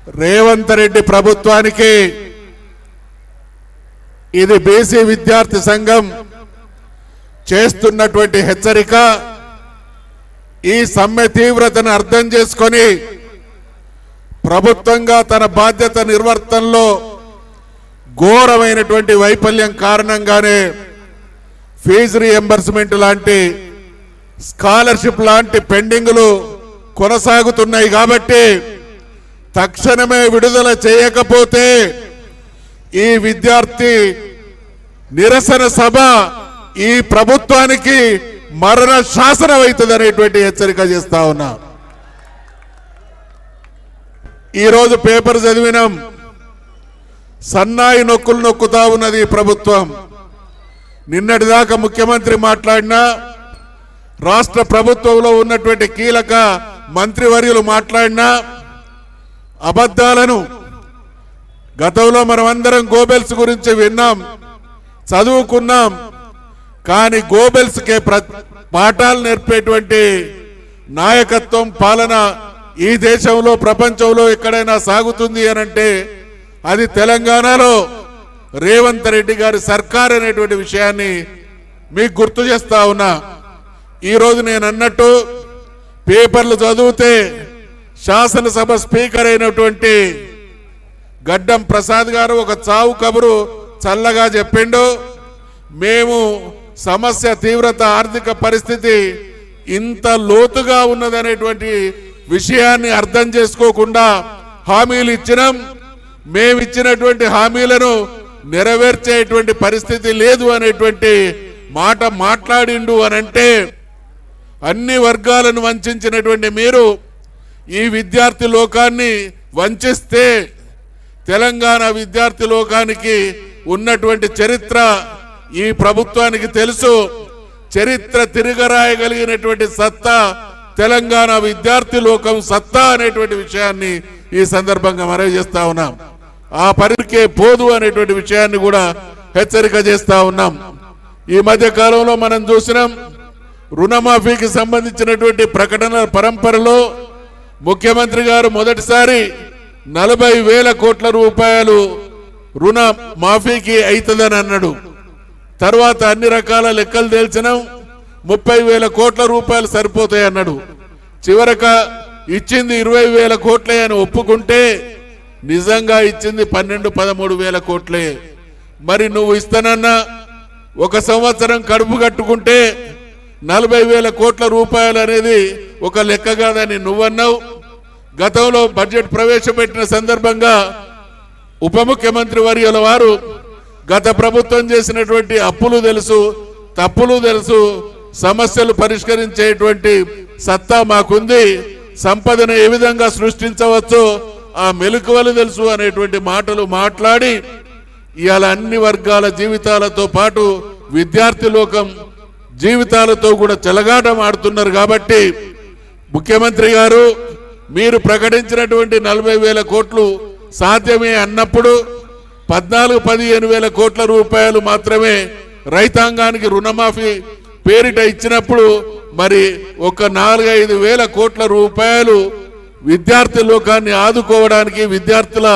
రేవంత్ రెడ్డి ప్రభుత్వానికి ఇది బీసీ విద్యార్థి సంఘం చేస్తున్నటువంటి హెచ్చరిక. ఈ సమ్మె తీవ్రతను అర్థం చేసుకొని ప్రభుత్వంగా తన బాధ్యత నిర్వర్తనలో ఘోరమైనటువంటి వైఫల్యం కారణంగానే ఫీజు రీఎంబర్స్మెంట్ లాంటి స్కాలర్షిప్ లాంటి పెండింగ్లు కొనసాగుతున్నాయి. కాబట్టి తక్షణమే విడుదల చేయకపోతే ఈ విద్యార్థి నిరసన సభ ఈ ప్రభుత్వానికి మరణ శాసనం అవుతుంది అనేటువంటి హెచ్చరిక చేస్తా ఉన్నా. ఈరోజు పేపర్ చదివినాం, సన్నాయి నొక్కులు నొక్కుతా ఉన్నది ఈ ప్రభుత్వం. నిన్నటిదాకా ముఖ్యమంత్రి మాట్లాడినా, రాష్ట్ర ప్రభుత్వంలో ఉన్నటువంటి కీలక మంత్రివర్యులు మాట్లాడినా అబద్ధాలను. గతంలో మనమందరం గోబెల్స్ గురించి విన్నాం, చదువుకున్నాం. కానీ గోబెల్స్కే పాఠాలు నేర్పేటువంటి నాయకత్వం, పాలన ఈ దేశంలో ప్రపంచంలో ఎక్కడైనా సాగుతుంది అనంటే అది తెలంగాణలో రేవంత్ రెడ్డి గారి సర్కార్ అనేటువంటి విషయాన్ని మీకు గుర్తు చేస్తా ఉన్నా. ఈరోజు నేను అన్నట్టు పేపర్లు చదివితే శాసనసభ స్పీకర్ అయినటువంటి గడ్డం ప్రసాద్ గారు ఒక చావు కబురు చల్లగా చెప్పిండు. మేము సమస్య తీవ్రత, ఆర్థిక పరిస్థితి ఇంత లోతుగా ఉన్నదనేటువంటి విషయాన్ని అర్థం చేసుకోకుండా హామీలు ఇచ్చినాం. మేమిచ్చినటువంటి హామీలను నెరవేర్చేటువంటి పరిస్థితి లేదు అనేటువంటి మాట మాట్లాడిండు అనంటే, అన్ని వర్గాలను వంచినటువంటి మీరు ఈ విద్యార్థి లోకాన్ని వంచిస్తే తెలంగాణ విద్యార్థి లోకానికి ఉన్నటువంటి చరిత్ర ఈ ప్రభుత్వానికి తెలుసు. చరిత్ర తిరగరాయగలిగినటువంటి సత్తా తెలంగాణ విద్యార్థి లోకం సత్తా అనేటువంటి విషయాన్ని ఈ సందర్భంగా మనవి చేస్తా ఉన్నాం. ఆ పరికే పోదు అనేటువంటి విషయాన్ని కూడా హెచ్చరిక చేస్తా ఉన్నాం. ఈ మధ్య కాలంలో మనం చూసినాం, రుణమాఫీకి సంబంధించినటువంటి ప్రకటనల పరంపరలో ముఖ్యమంత్రి గారు మొదటిసారి 40,000 కోట్ల రూపాయలు రుణ మాఫీకి అవుతుందని అన్నాడు. తర్వాత అన్ని రకాల లెక్కలు తేల్చినాం, 30,000 కోట్ల రూపాయలు సరిపోతాయి అన్నాడు. చివరక ఇచ్చింది 20,000 కోట్లే అని ఒప్పుకుంటే నిజంగా ఇచ్చింది 12-13,000 కోట్లే. మరి నువ్వు ఇస్తానన్నా ఒక సంవత్సరం కడుపు కట్టుకుంటే 40,000 కోట్ల రూపాయలు అనేది ఒక లెక్క కాదని నువ్వన్నావు. గతంలో బడ్జెట్ ప్రవేశపెట్టిన సందర్భంగా ఉప ముఖ్యమంత్రి వర్యుల వారు గత ప్రభుత్వం చేసినటువంటి అప్పులు తెలుసు, తప్పులు తెలుసు, సమస్యలు పరిష్కరించేటువంటి సత్తా మాకుంది, సంపదను ఏ విధంగా సృష్టించవచ్చో ఆ మెలకువలు తెలుసు అనేటువంటి మాటలు మాట్లాడి ఇవాళ అన్ని వర్గాల జీవితాలతో పాటు విద్యార్థి లోకం జీవితాలతో కూడా చెలగాటం ఆడుతున్నారు. కాబట్టి ముఖ్యమంత్రి గారు, మీరు ప్రకటించినటువంటి 40,000 కోట్లు సాధ్యమే అన్నప్పుడు 14-15,000 కోట్ల రూపాయలు మాత్రమే రైతాంగానికి రుణమాఫీ పేరిట ఇచ్చినప్పుడు మరి ఒక 4-5 కోట్ల రూపాయలు విద్యార్థి లోకాన్ని ఆదుకోవడానికి, విద్యార్థుల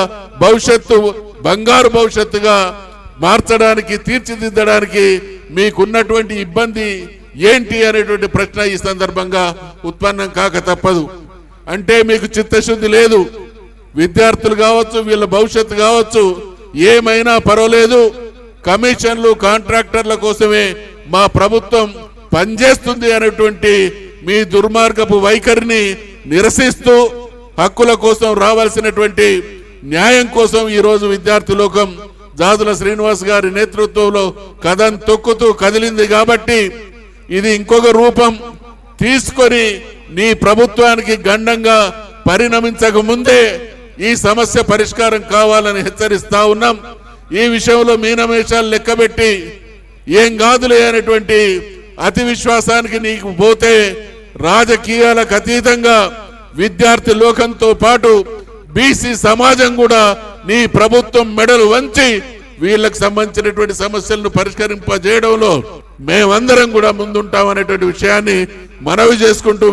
భవిష్యత్తు బంగారు భవిష్యత్తుగా మార్చడానికి, తీర్చిదిద్దడానికి మీకున్నటువంటి ఇబ్బంది ఏంటి అనేటువంటి ప్రశ్న ఈ సందర్భంగా ఉత్పన్నం కాక తప్పదు. అంటే మీకు చిత్తశుద్ధి లేదు. విద్యార్థులు కావచ్చు, వీళ్ళ భవిష్యత్తు కావచ్చు, ఏమైనా పర్వాలేదు, కమిషన్లు కాంట్రాక్టర్ల కోసమే మా ప్రభుత్వం పనిచేస్తుంది అనేటువంటి మీ దుర్మార్గపు వైఖరిని నిరసిస్తూ హక్కుల కోసం, రావాల్సినటువంటి న్యాయం కోసం ఈరోజు విద్యార్థి లోకం జాజుల శ్రీనివాస్ గారి నేతృత్వంలో కథం తొక్కుతూ కదిలింది. కాబట్టి ఇది ఇంకొక రూపం తీసుకొని నీ ప్రభుత్వానికి గండంగా పరిణమించక ముందే ఈ సమస్య పరిష్కారం కావాలని హెచ్చరిస్తా ఉన్నాం. ఈ విషయంలో మీనమేషాలు లెక్కబెట్టి ఏం కాదులే అనేటువంటి అతి విశ్వాసానికి నీకు పోతే రాజకీయాలకు అతీతంగా విద్యార్థి లోకంతో పాటు బీసీ సమాజం కూడా నీ ప్రభుత్వం మెడలు వంచి వీళ్ళకి సంబంధించినటువంటి సమస్యలను పరిష్కరింపజేయడంలో మేమందరం కూడా ముందుంటామనేటువంటి విషయాన్ని మనవి చేసుకుంటూ